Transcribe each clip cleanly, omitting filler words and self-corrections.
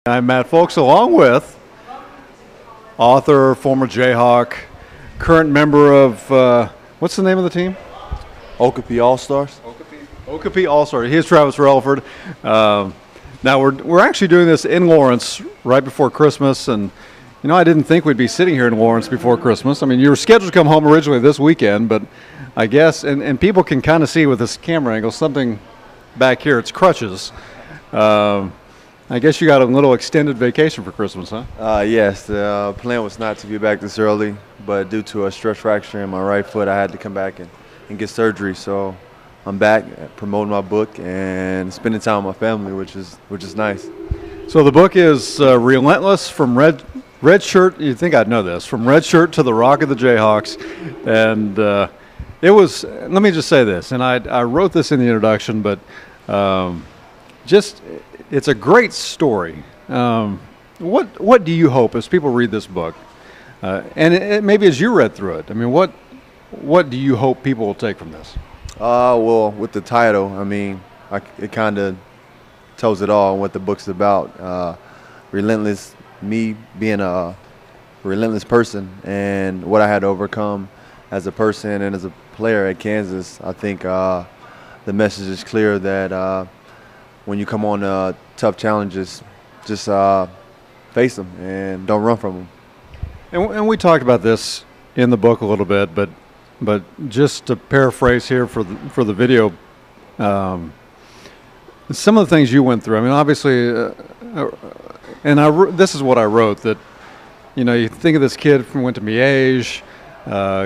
I'm Matt Fulks, along with author, former Jayhawk, current member of, what's the name of the team? Okapi All-Stars. Okapi All-Stars. Here's Travis Releford. Now we're actually doing this in Lawrence right before Christmas, and I didn't think we'd be sitting here in Lawrence before Christmas. I mean, you were scheduled to come home originally this weekend, but I guess, and people can kind of see with this camera angle, something back here, it's crutches. I guess you got a little extended vacation for Christmas, huh? Yes, the plan was not to be back this early, but due to a stress fracture in my right foot, I had to come back and get surgery. So I'm back promoting my book and spending time with my family, which is nice. So the book is Relentless, from red shirt. You'd think I'd know this, from red shirt to the rock of the Jayhawks, and it was. Let me just say this, and I wrote this in the introduction, but it's a great story. What do you hope as people read this book, and maybe as you read through it? I mean, what do you hope people will take from this? Well, with the title, I mean, it kind of tells it all what the book's about. Relentless, me being a relentless person, and what I had to overcome as a person and as a player at Kansas. I think the message is clear that when you come on tough challenges, just face them and don't run from them. And we talked about this in the book a little bit, but just to paraphrase here for the video, some of the things you went through. I mean, obviously, this is what I wrote, that you think of this kid who went to Miege,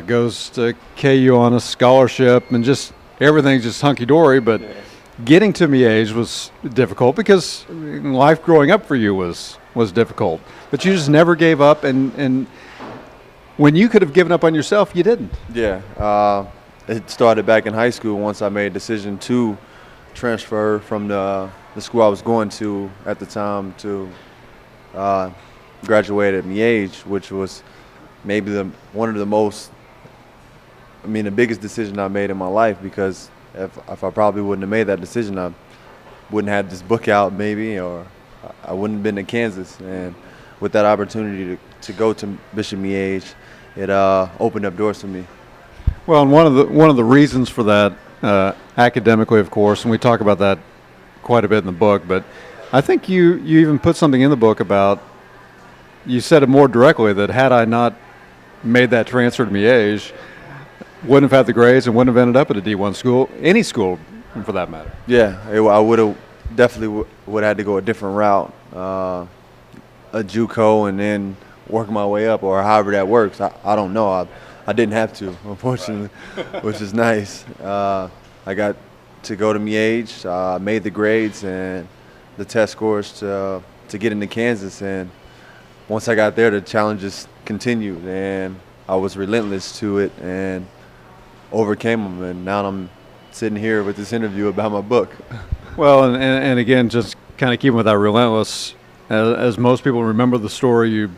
goes to KU on a scholarship, and just everything's just hunky dory, but. Yeah. Getting to Miege was difficult because life growing up for you was difficult. But you just never gave up, and when you could have given up on yourself, you didn't. Yeah. It started back in high school once I made a decision to transfer from the school I was going to at the time to graduate at Miege, which was maybe the biggest decision I made in my life, because if I probably wouldn't have made that decision, I wouldn't have this book out maybe, or I wouldn't have been in Kansas. And with that opportunity to go to Bishop Miege, it opened up doors for me. Well, and one of the reasons for that, academically, of course, and we talk about that quite a bit in the book, but I think you even put something in the book about, you said it more directly, that had I not made that transfer to Miege, wouldn't have had the grades and wouldn't have ended up at a D1 school, any school for that matter. Yeah, I would have definitely would have had to go a different route, a JUCO, and then work my way up, or however that works. I don't know. I didn't have to, unfortunately, which is nice. I got to go to Miege, made the grades and the test scores to get into Kansas, and once I got there, the challenges continued, and I was relentless to it and overcame them, and now I'm sitting here with this interview about my book. Well, and again, just kind of keeping with that relentless, as most people remember the story, you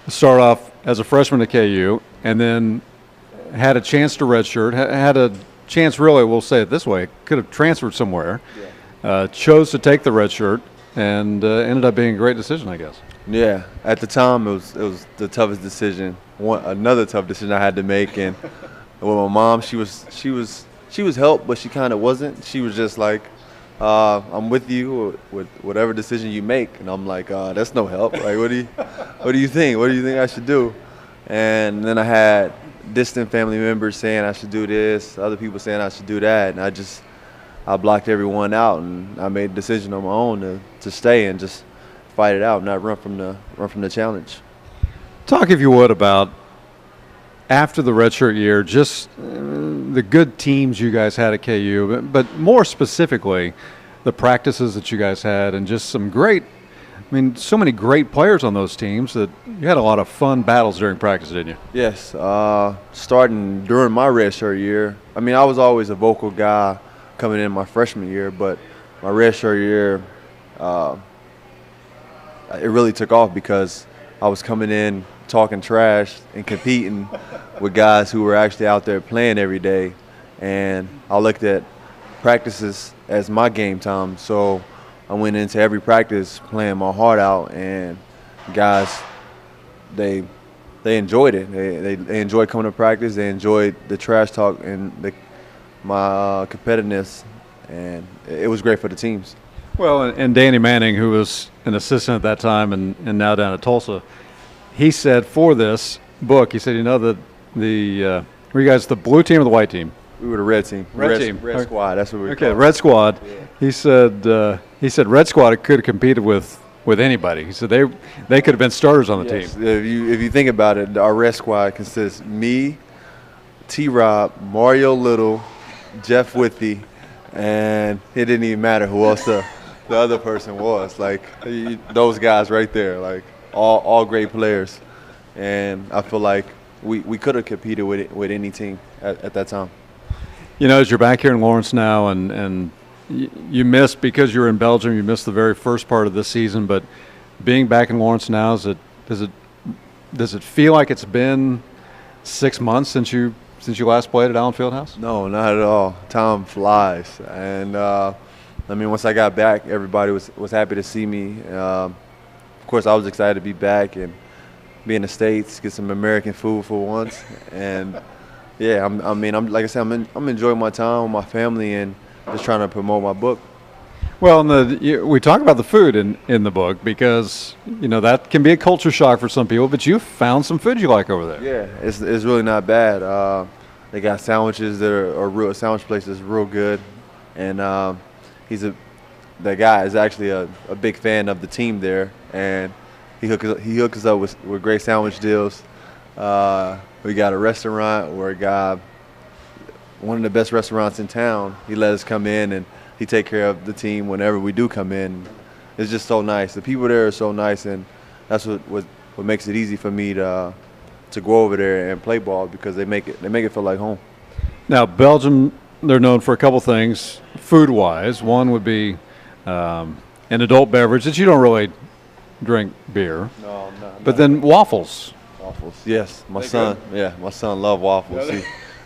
start off as a freshman at KU and then had a chance to redshirt, had a chance, really, we'll say it this way, could have transferred somewhere, chose to take the redshirt, and ended up being a great decision, I guess. Yeah, at the time it was the toughest decision, another tough decision I had to make, and with my mom, she was helped, but she kind of wasn't. She was just like, "I'm with you with whatever decision you make," and I'm like, "That's no help. Like, what do you think? What do you think I should do?" And then I had distant family members saying I should do this, other people saying I should do that, and I blocked everyone out, and I made a decision on my own to stay and just fight it out, not run from the challenge. Talk, if you would, about after the redshirt year, just the good teams you guys had at KU, but more specifically, the practices that you guys had, and just some great, so many great players on those teams that you had a lot of fun battles during practice, didn't you? Yes. Starting during my redshirt year, I was always a vocal guy coming in my freshman year, but my redshirt year, it really took off because I was coming in talking trash and competing with guys who were actually out there playing every day. And I looked at practices as my game time. So I went into every practice playing my heart out, and guys, they enjoyed it. They enjoyed coming to practice. They enjoyed the trash talk and my competitiveness, and it was great for the teams. Well, and Danny Manning, who was an assistant at that time and now down at Tulsa, he said for this book, he said, you know, were you guys the blue team or the white team? We were the red team. Red team. Red squad. That's what we were Okay, called. red squad. Yeah. He said red squad could have competed with anybody. He said they could have been starters on the Yes. team. If you think about it, our red squad consists me, T-Rob, Mario Little, Jeff Withy, and it didn't even matter who else the other person was. Like those guys right there, like all great players, and I feel like we could have competed with any team at that time. You know, as you're back here in Lawrence now, and you missed, because you're in Belgium, you missed the very first part of this season. But being back in Lawrence now, does it feel like it's been 6 months since you last played at Allen Fieldhouse? No, not at all. Time flies, and I mean, once I got back, everybody was happy to see me. Of course, I was excited to be back and be in the States, get some American food for once, and yeah, I'm like I said, I'm enjoying my time with my family and just trying to promote my book. Well, we talk about the food in the book because, you know, that can be a culture shock for some people, but you found some food you like over there. Yeah, it's really not bad. They got sandwiches that are real, sandwich place that's real good, and that guy is actually a big fan of the team there, and he hooks us up with great sandwich deals. We got a restaurant where one of the best restaurants in town. He let us come in and he take care of the team whenever we do come in. It's just so nice. The people there are so nice, and that's what makes it easy for me to go over there and play ball, because they make it feel like home. Now, Belgium, they're known for a couple things food-wise. One would be an adult beverage that you don't really drink beer. No. But then waffles. Waffles, yes. My son loved waffles.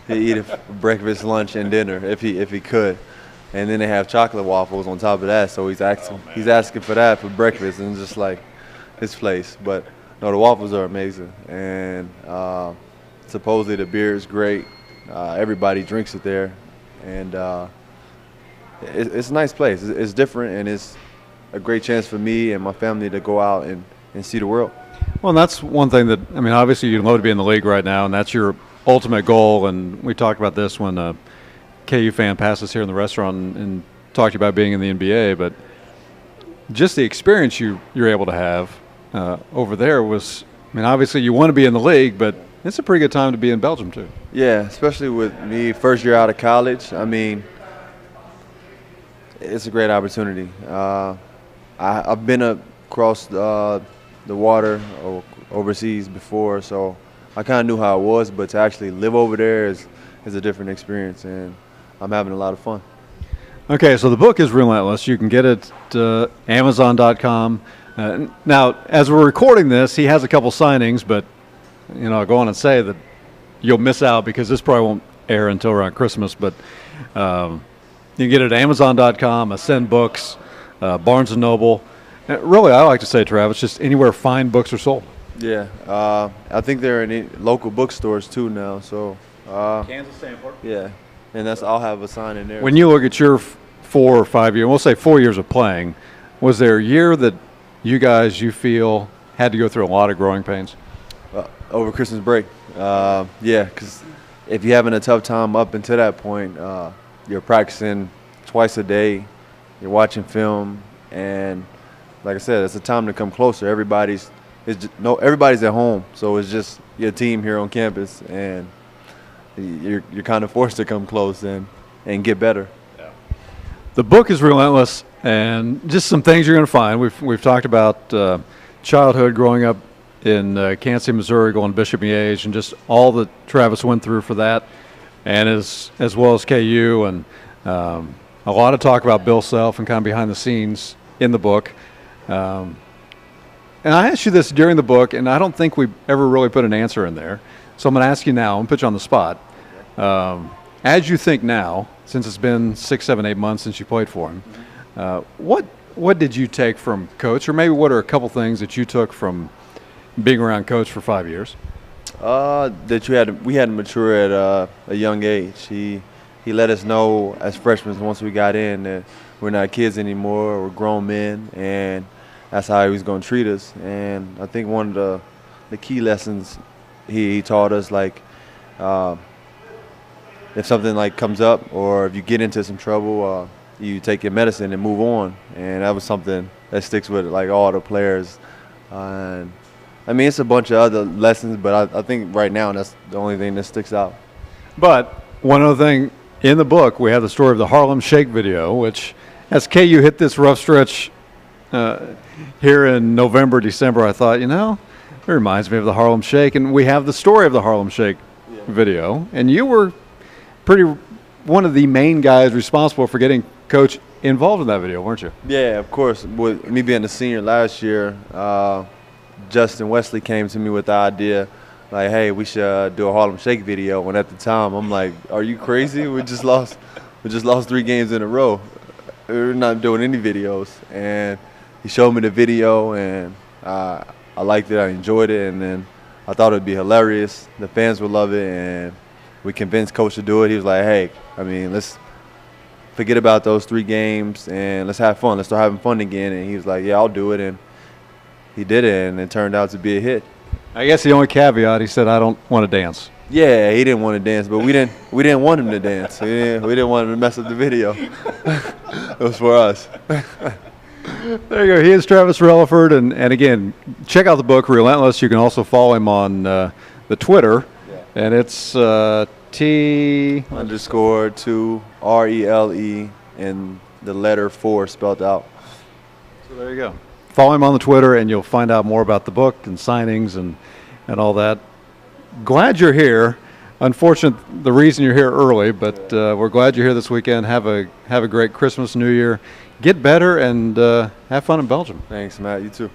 He eat it for breakfast, lunch, and dinner if he could. And then they have chocolate waffles on top of that, so he's asking for that for breakfast, and just like his place. But no, the waffles are amazing, and supposedly the beer is great. Everybody drinks it there, and it's a nice place. It's different, and it's a great chance for me and my family to go out and see the world. Well, and that's one thing that, I mean, obviously you'd love to be in the league right now, and that's your ultimate goal. And we talked about this when a KU fan passed us here in the restaurant and talked about being in the NBA. But just the experience you're able to have over there was, I mean, obviously you want to be in the league, but it's a pretty good time to be in Belgium too. Yeah, especially with me first year out of college. I mean, it's a great opportunity. I've been across the water or overseas before, so I kind of knew how it was, but to actually live over there is a different experience, and I'm having a lot of fun. Okay, so the book is Relentless. You can get it at Amazon.com. Now, as we're recording this, he has a couple signings, but you know, I'll go on and say that you'll miss out because this probably won't air until around Christmas, but you can get it at Amazon.com, Ascend Books, Barnes & Noble. Really, I like to say, Travis, just anywhere fine books are sold. Yeah, I think they're in local bookstores too now. So Kansas, Stanford. Yeah, and I'll have a sign in there. When you look at your 4 or 5 years, we'll say 4 years of playing, was there a year that you feel had to go through a lot of growing pains? Over Christmas break, yeah, because if you're having a tough time up until that point, you're practicing twice a day, you're watching film, and like I said, it's a time to come closer. Everybody's at home, so it's just your team here on campus, and you're kind of forced to come close and get better. Yeah. The book is Relentless, and just some things you're going to find. We've talked about childhood, growing up in Kansas City, Missouri, going to Bishop Miege, and just all that Travis went through for that, and as well as KU, and a lot of talk about Bill Self and kind of behind the scenes in the book. And I asked you this during the book, and I don't think we ever really put an answer in there. So I'm going to ask you now. I'm going to put you on the spot. As you think now, since it's been 6, 7, 8 months since you played for him, what what did you take from Coach, or maybe what are a couple things that you took from being around Coach for 5 years? That we had to mature at a young age. He let us know as freshmen once we got in that we're not kids anymore, we're grown men, and that's how he was going to treat us. And I think one of the key lessons he taught us, like if something like comes up or if you get into some trouble, you take your medicine and move on. And that was something that sticks with like all the players. And I mean, it's a bunch of other lessons, but I think right now that's the only thing that sticks out. But one other thing, in the book, we have the story of the Harlem Shake video, which as KU hit this rough stretch here in November, December, I thought, it reminds me of the Harlem Shake. And we have the story of the Harlem Shake video. And you were one of the main guys responsible for getting Coach involved in that video, weren't you? Yeah, of course. With me being a senior last year, Justin Wesley came to me with the idea, like, hey, we should do a Harlem Shake video. And at the time, I'm like, are you crazy? We just lost 3 games in a row. We're not doing any videos. And he showed me the video, and I liked it. I enjoyed it, and then I thought it would be hilarious. The fans would love it, and we convinced Coach to do it. He was like, hey, let's forget about those 3 games, and let's have fun. Let's start having fun again. And he was like, yeah, I'll do it. And he did it, and it turned out to be a hit. I guess the only caveat, he said, I don't want to dance. Yeah, he didn't want to dance, but we didn't want him to dance. We didn't want him to mess up the video. It was for us. There you go. He is Travis Releford, and again, check out the book, Relentless. You can also follow him on the Twitter, and it's T_2 RELE and the letter 4 spelled out. So there you go. Follow him on the Twitter, and you'll find out more about the book and signings and all that. Glad you're here. Unfortunate the reason you're here early, but we're glad you're here this weekend. Have a great Christmas, New Year. Get better and have fun in Belgium. Thanks, Matt. You too.